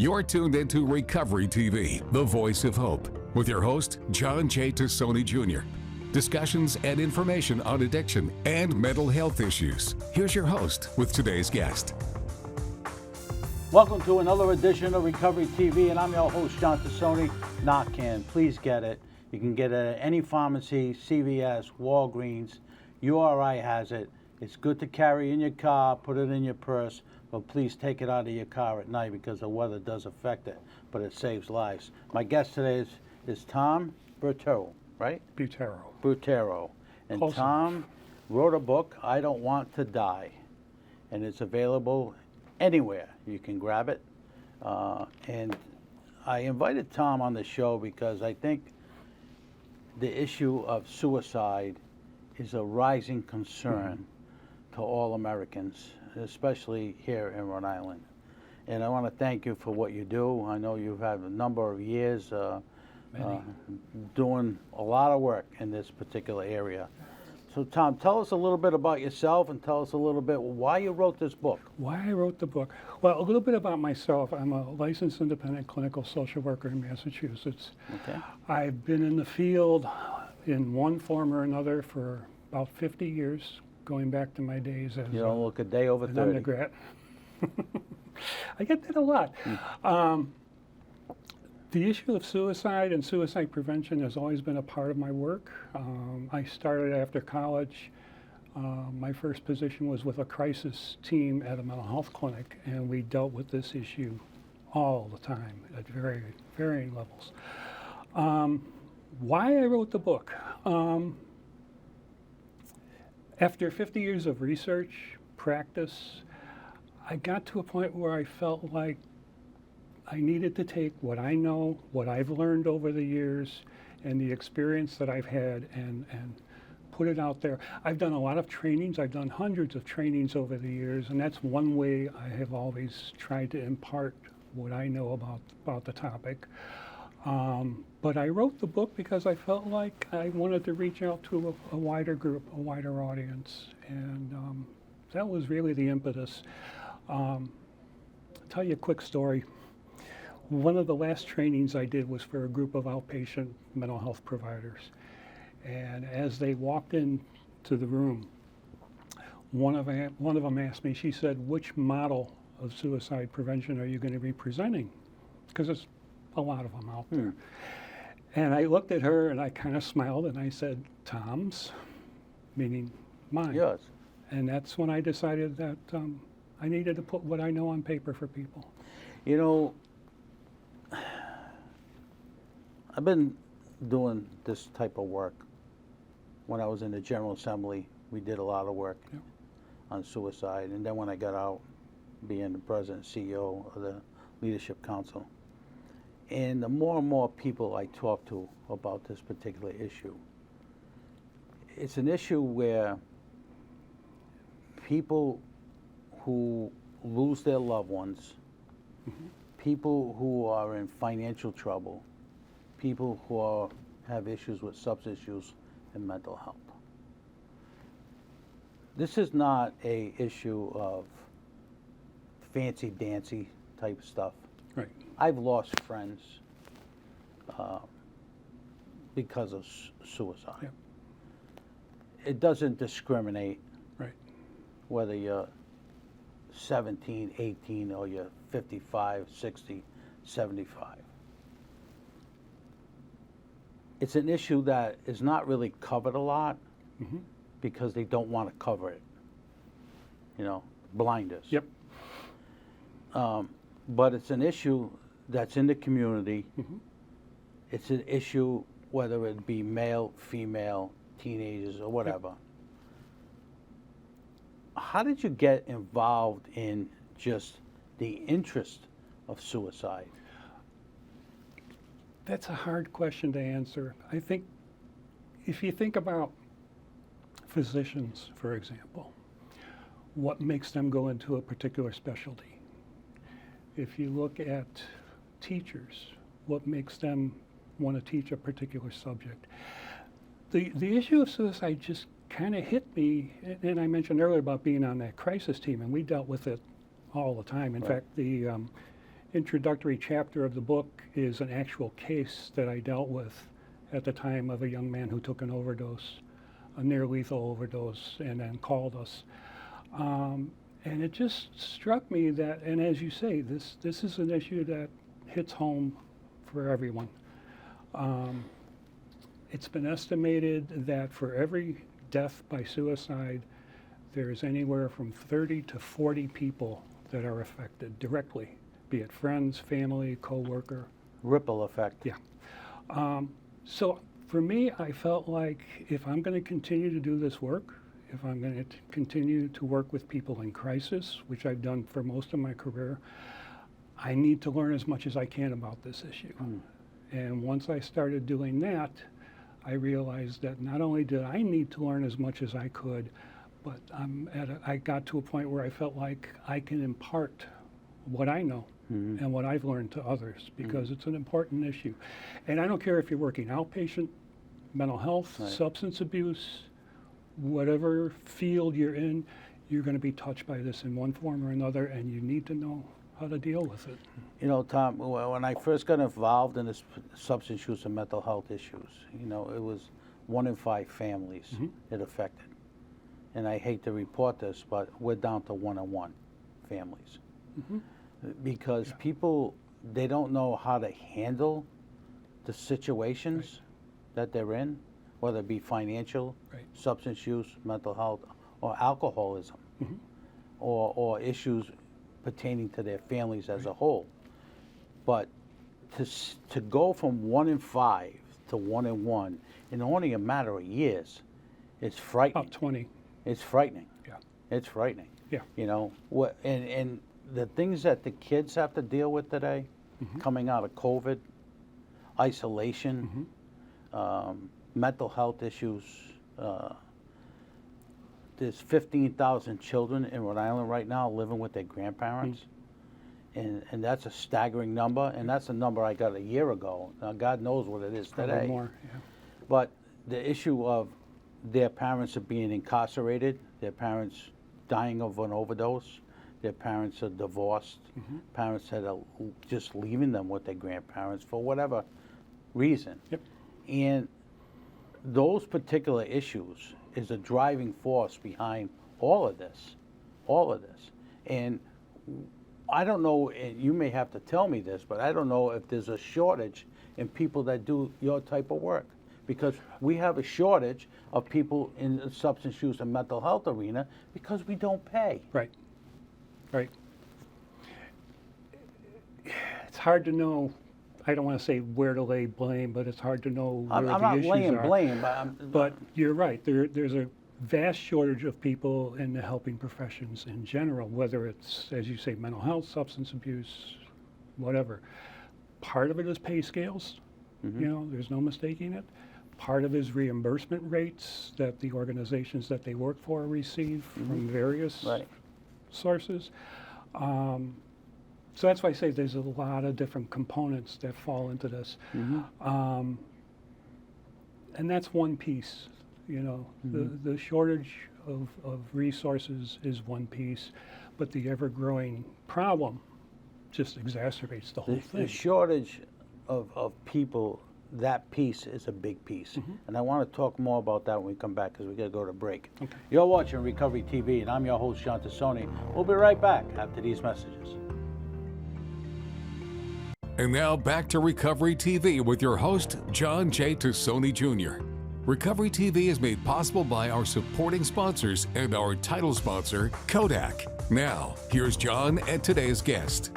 You're tuned into Recovery TV, the voice of hope, with your host, John J. Tassoni Jr. Discussions and information on addiction and mental health issues. Here's your host with today's guest. Welcome to another edition of Recovery TV, and I'm your host, John Tassoni. Narcan, please get it. You can get it at any pharmacy, CVS, Walgreens. URI has it. It's good to carry in your car, put it in your purse, but please take it out of your car at night because the weather does affect it, but it saves lives. My guest today is Tom Butero, right? Butero. And Close Tom enough. wrote a book, I Don't Want to Die, and it's available anywhere. You can grab it. And I invited Tom on the show because I think the issue of suicide is a rising concern to all Americans, especially here in Rhode Island. And I want to thank you for what you do. I know you've had a number of years doing a lot of work in this particular area. So Tom, tell us a little bit about yourself and tell us a little bit why you wrote this book. Why I wrote the book? Well, a little bit about myself. I'm a licensed independent clinical social worker in Massachusetts. Okay. I've been in the field in one form or another for about 50 years, going back to my days as You don't look a day over an 30. undergrad. I get that a lot. The issue of suicide and suicide prevention has always been a part of my work. I started after college. My first position was with a crisis team at a mental health clinic, and we dealt with this issue all the time at varying levels. Why I wrote the book? After 50 years of research, practice, I got to a point where I felt like I needed to take what I know, what I've learned over the years, and the experience that I've had and put it out there. I've done a lot of trainings. I've done hundreds of trainings over the years, and that's one way I have always tried to impart what I know about the topic. But I wrote the book because I felt like I wanted to reach out to a wider group, a wider audience, and that was really the impetus. I'll tell you a quick story. One of the last trainings I did was for a group of outpatient mental health providers. And as they walked into the room, one of them asked me, she said, which model of suicide prevention are you going to be presenting? Because there's a lot of them out there. And I looked at her and I kind of smiled and I said, Tom's, meaning mine. Yours. And that's when I decided that I needed to put what I know on paper for people. You know, I've been doing this type of work. When I was in the General Assembly, we did a lot of work on suicide. And then when I got out, being the president and CEO of the Leadership Council, and the more and more people I talk to about this particular issue, it's an issue where people who lose their loved ones, people who are in financial trouble, people who have issues with substance use and mental health. This is not a issue of fancy-dancy type stuff. Right. I've lost friends because of suicide. Yep. It doesn't discriminate Right. whether you're 17, 18, or you're 55, 60, 75. It's an issue that is not really covered a lot because they don't want to cover it. You know, blinders. Yep. But it's an issue that's in the community. It's an issue whether it be male, female, teenagers, or whatever. How did you get involved in just the interest of suicide? That's a hard question to answer. I think if you think about physicians, for example, what makes them go into a particular specialty? If you look at teachers, what makes them want to teach a particular subject? The issue of suicide just kind of hit me, and I mentioned earlier about being on that crisis team, and we dealt with it all the time. In fact, introductory chapter of the book is an actual case that I dealt with at the time of a young man who took an overdose, a near lethal overdose, and then called us. And it just struck me that, and as you say, this is an issue that hits home for everyone. It's been estimated that for every death by suicide, there's anywhere from 30 to 40 people that are affected directly, be it friends, family, co-worker. Ripple effect. Yeah. So for me, I felt like if I'm going to continue to do this work, if I'm going to continue to work with people in crisis, which I've done for most of my career, I need to learn as much as I can about this issue. And once I started doing that, I realized that not only did I need to learn as much as I could, but I got to a point where I felt like I can impart what I know and what I've learned to others, because it's an important issue. And I don't care if you're working outpatient, mental health, substance abuse, whatever field you're in, you're going to be touched by this in one form or another, and you need to know how to deal with it. You know, Tom, when I first got involved in this substance use and mental health issues, you know, it was 1 in 5 families it affected. And I hate to report this, but we're down to 1 in 1 families. Because people, they don't know how to handle the situations that they're in, whether it be financial, substance use, mental health, or alcoholism, or issues pertaining to their families as a whole. But to go from 1 in 5 to 1 in 1 in only a matter of years, it's frightening. About 20. It's frightening. Yeah. It's frightening. Yeah. You know, and the things that the kids have to deal with today, coming out of COVID, isolation, mental health issues. There's 15,000 children in Rhode Island right now living with their grandparents. And that's a staggering number, and that's a number I got a year ago. Now, God knows what it is Probably today. more, But the issue of their parents are being incarcerated, their parents dying of an overdose, their parents are divorced, parents that are just leaving them with their grandparents for whatever reason. And those particular issues is a driving force behind all of this. And I don't know, and you may have to tell me this, but I don't know if there's a shortage in people that do your type of work. Because we have a shortage of people in the substance use and mental health arena because we don't pay. Right. It's hard to know. I don't want to say where to lay blame, but it's hard to know where I'm the not issues laying are. blame, But you're right. There's a vast shortage of people in the helping professions in general, whether it's, as you say, mental health, substance abuse, whatever. Part of it is pay scales. You know, there's no mistaking it. Part of it is reimbursement rates that the organizations that they work for receive from various sources. So that's why I say there's a lot of different components that fall into this. And that's one piece, you know. The shortage of resources is one piece, but the ever-growing problem just exacerbates the whole thing. The shortage of people, that piece is a big piece. And I want to talk more about that when we come back, because we got to go to break. You're watching Recovery TV, and I'm your host, John Tassoni. We'll be right back after these messages. And now back to Recovery TV with your host, John J. Tassoni Jr. Recovery TV is made possible by our supporting sponsors and our title sponsor, Kodak. Now, here's John and today's guest.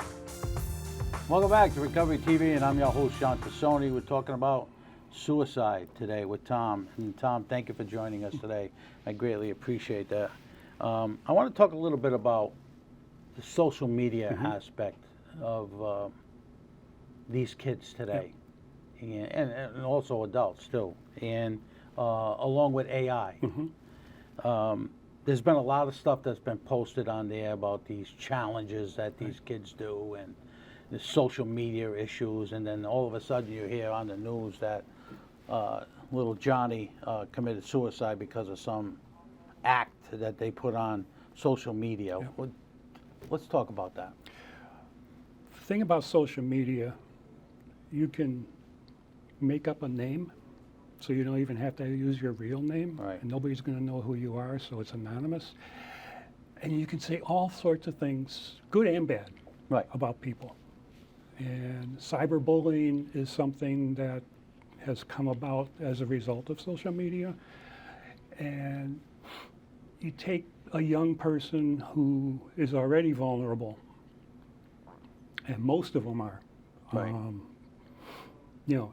Welcome back to Recovery TV, and I'm your host, John Tassoni. We're talking about suicide today with Tom. And Tom, thank you for joining us today. I greatly appreciate that. I want to talk a little bit about the social media aspect of these kids today, and also adults too, and along with AI. There's been a lot of stuff that's been posted on there about these challenges that these kids do, and the social media issues, and then all of a sudden you hear on the news that little Johnny committed suicide because of some act that they put on social media. Let's talk about that. thing about social media, you can make up a name, so you don't even have to use your real name. Right. And nobody's going to know who you are, so it's anonymous. And you can say all sorts of things, good and bad, Right. about people. And cyberbullying is something that has come about as a result of social media. And you take a young person who is already vulnerable, and most of them are. Right.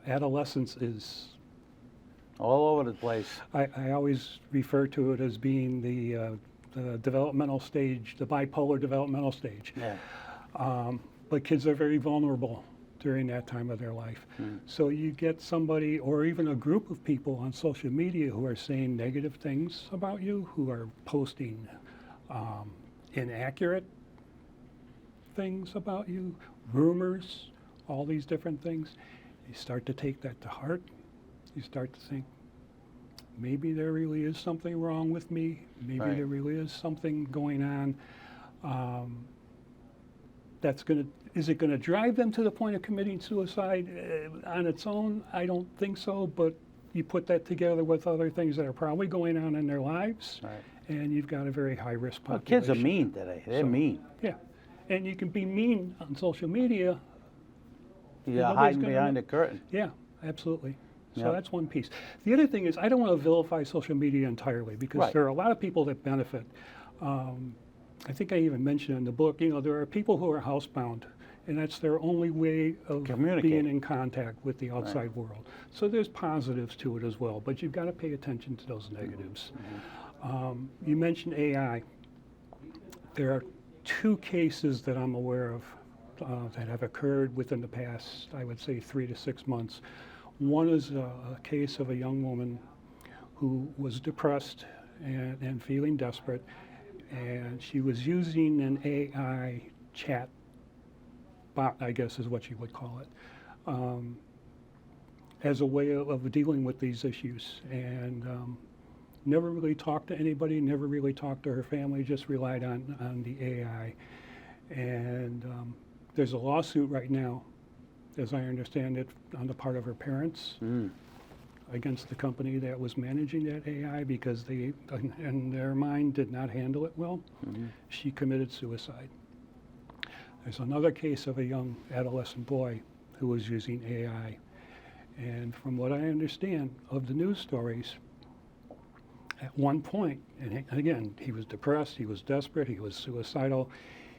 Adolescence is, All over the place. I always refer to it as being the developmental stage, the bipolar developmental stage. Yeah. But kids are very vulnerable during that time of their life. So you get somebody or even a group of people on social media who are saying negative things about you, who are posting inaccurate things about you, rumors, all these different things. You start to take that to heart. You start to think, maybe there really is something wrong with me. Maybe Right. there really is something going on. Is it going to drive them to the point of committing suicide on its own? I don't think so, but you put that together with other things that are probably going on in their lives, Right. and you've got a very high-risk Well, population. kids are mean today. They're So- mean. Yeah, and you can be mean on social media. You're nobody's hiding gonna behind know. the curtain. Yeah, absolutely. So Yep. that's one piece. The other thing is, I don't want to vilify social media entirely because Right. there are a lot of people that benefit. I think I even mentioned in the book, there are people who are housebound, and that's their only way of Communicate. being in contact with the outside world. So there's positives to it as well, but you've got to pay attention to those negatives. You mentioned AI. There are 2 cases that I'm aware of that have occurred within the past, I would say, 3 to 6 months. One is a case of a young woman who was depressed and feeling desperate, and she was using an AI chat bot, I guess is what you would call it, as a way of dealing with these issues. And never really talked to anybody, never really talked to her family, just relied on the AI. And there's a lawsuit right now, as I understand it, on the part of her parents against the company that was managing that AI because they, in their mind, did not handle it well. She committed suicide. There's another case of a young adolescent boy who was using AI. And from what I understand of the news stories, at one point, and again, he was depressed, he was desperate, he was suicidal,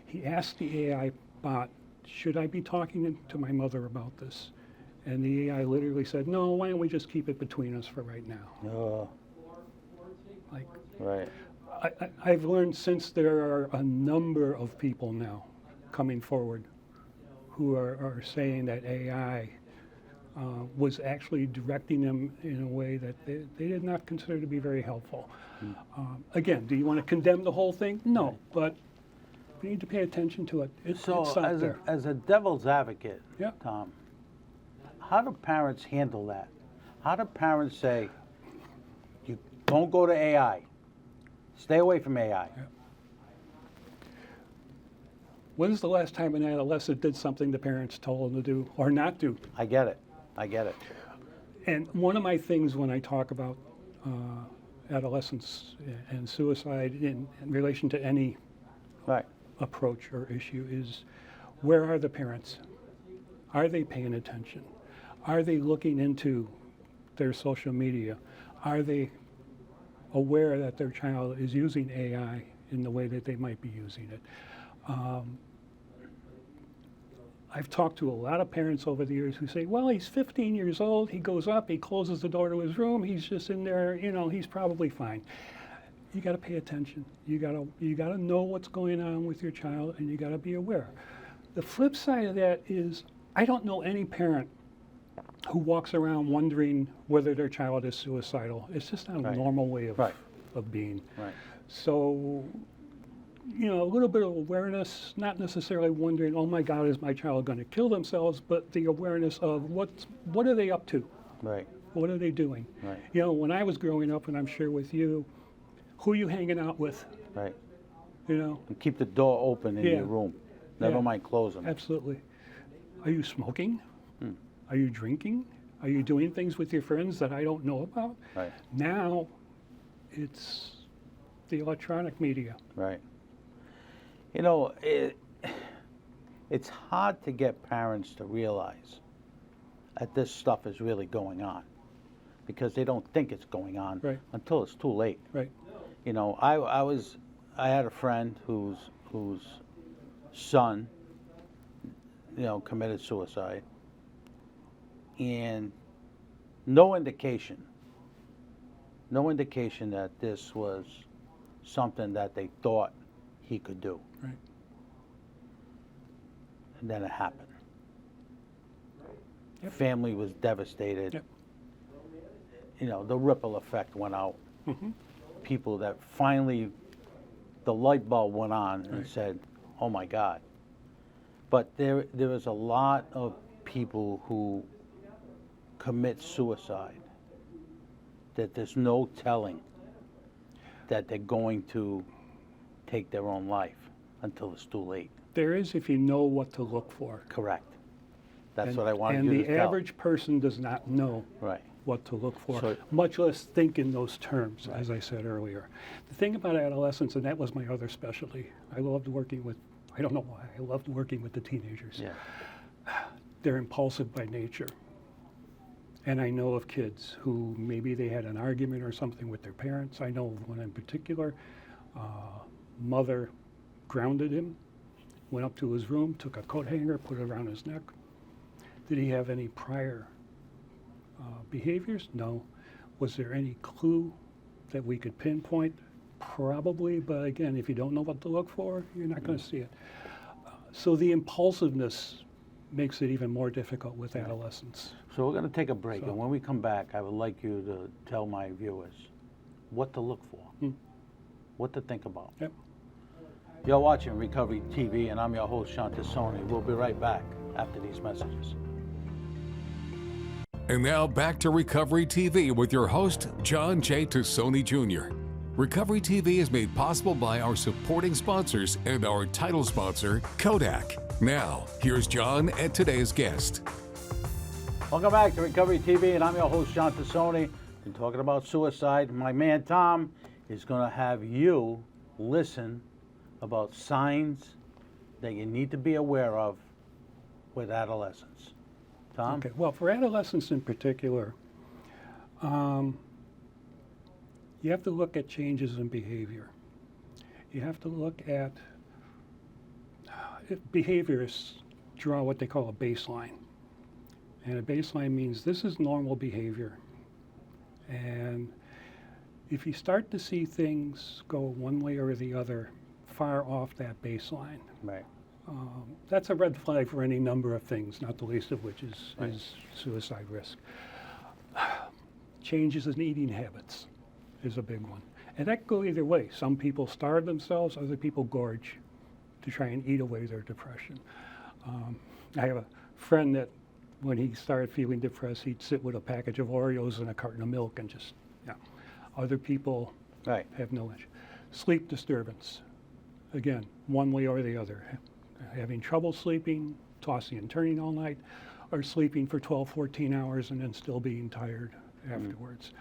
he asked the AI bot, should I be talking to my mother about this? And the AI literally said, no, why don't we just keep it between us for right now? Like, Right. I've learned since there are a number of people now coming forward who are saying that AI was actually directing them in a way that they did not consider to be very helpful. Again, do you want to condemn the whole thing? No, but we need to pay attention to it. It's out there. As a devil's advocate, Yeah. Tom, how do parents handle that? How do parents say, you don't go to AI, stay away from AI? Yeah. When's the last time an adolescent did something the parents told them to do or not do? I get it. I get it. And one of my things when I talk about adolescence and suicide in relation to any Right. approach or issue is, where are the parents? Are they paying attention? Are they looking into their social media? Are they aware that their child is using AI in the way that they might be using it? I've talked to a lot of parents over the years who say, well, he's 15 years old, he goes up, he closes the door to his room, he's just in there, he's probably fine. You got to pay attention. You got to know what's going on with your child, and you got to be aware. The flip side of that is, I don't know any parent who walks around wondering whether their child is suicidal. It's just not a Right. normal way of Right. being. Right. So, a little bit of awareness, not necessarily wondering, oh my God, is my child going to kill themselves, but the awareness of what are they up to? Right. What are they doing? Right. When I was growing up, and I'm sure with you, who are you hanging out with? Right. You know, And keep the door open in Yeah. your room. Never Yeah. mind closing it. absolutely. Are you smoking? Are you drinking? Are you doing things with your friends that I don't know about? Right. Now, it's the electronic media. Right. You know, it's hard to get parents to realize that this stuff is really going on because they don't think it's going on Right. until it's too late. Right. You know, I had a friend whose son, you know, committed suicide, and no indication that this was something that they thought he could do. Right. And then it happened. Yep. Family was devastated. Yep. You know, the ripple effect went out. Mm-hmm. People that finally, the light bulb went on and Right. said, oh my God. But there is a lot of people who commit suicide that there's no telling that they're going to take their own life until it's too late. There is if you know what to look for. Correct. That's And- what I wanted and you to the tell. average person does not know Right. what to look for, So- much less think in those terms, Right. as I said earlier. The thing about adolescence, and that was my other specialty, I loved working with, I don't know why, I loved working with the teenagers. Yeah. They're impulsive by nature. And I know of kids who maybe they had an argument or something with their parents. I know of one in particular. Mother grounded him, went up to his room, took a coat hanger, put it around his neck. Did he have any prior behaviors? No. Was there any clue that we could pinpoint? Probably, but again, if you don't know what to look for, you're not going to see it. So the impulsiveness makes it even more difficult with adolescents. So we're going to take a break, So- and when we come back, I would like you to tell my viewers what to look for, what to think about. Yep. You're watching Recovery TV, and I'm your host, Sean Tassoni. We'll be right back after these messages. And now back to Recovery TV with your host, John J. Tassoni Jr. Recovery TV is made possible by our supporting sponsors and our title sponsor, Kodak. Now, here's John and today's guest. Welcome back to Recovery TV, and I'm your host, John Tassoni. Been talking about suicide. My man, Tom, is going to have you listen about signs that you need to be aware of with adolescents. Tom? Okay. Well, for adolescents in particular, you have to look at changes in behavior. You have to look at behaviorists draw what they call a baseline. And a baseline means this is normal behavior. And if you start to see things go one way or the other far off that baseline, Right. that's a red flag for any number of things, not the least of which is, Right. is suicide risk. Changes in eating habits is a big one. And that can go either way. Some people starve themselves, other people gorge to try and eat away their depression. I have a friend that when he started feeling depressed, he'd sit with a package of Oreos and a carton of milk and just, yeah. Other people Right. have no issue. Sleep disturbance, again, one way or the other. Having trouble sleeping, tossing and turning all night, or sleeping for 12, 14 hours and then still being tired afterwards.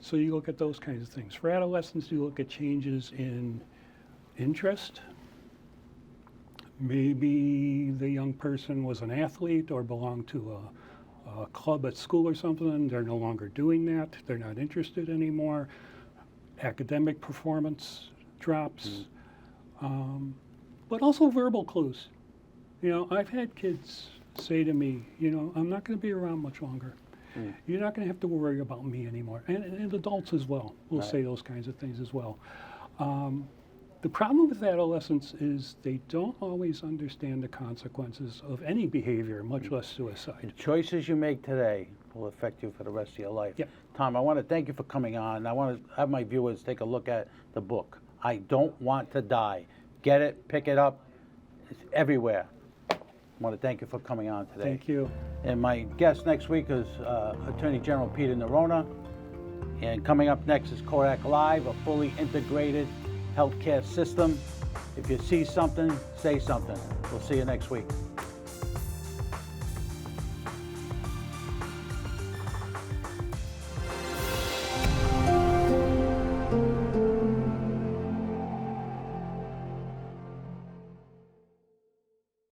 So you look at those kinds of things. For adolescents, you look at changes in interest. Maybe the young person was an athlete or belonged to a club at school or something. They're no longer doing that. They're not interested anymore. Academic performance drops. But also verbal clues. You know, I've had kids say to me, you know, I'm not going to be around much longer. You're not going to have to worry about me anymore. And adults as well will Right. say those kinds of things as well. The problem with adolescents is they don't always understand the consequences of any behavior, much less The suicide. choices you make today will affect you for the rest of your life. Yep. Tom, I want to thank you for coming on. I want to have my viewers take a look at the book, I Don't Want to Die. Get it, pick it up. It's everywhere. I want to thank you for coming on today. Thank you. And my guest next week is Attorney General Peter Nerona. And coming up next is Kodak Live, a fully integrated healthcare system. If you see something, say something. We'll see you next week.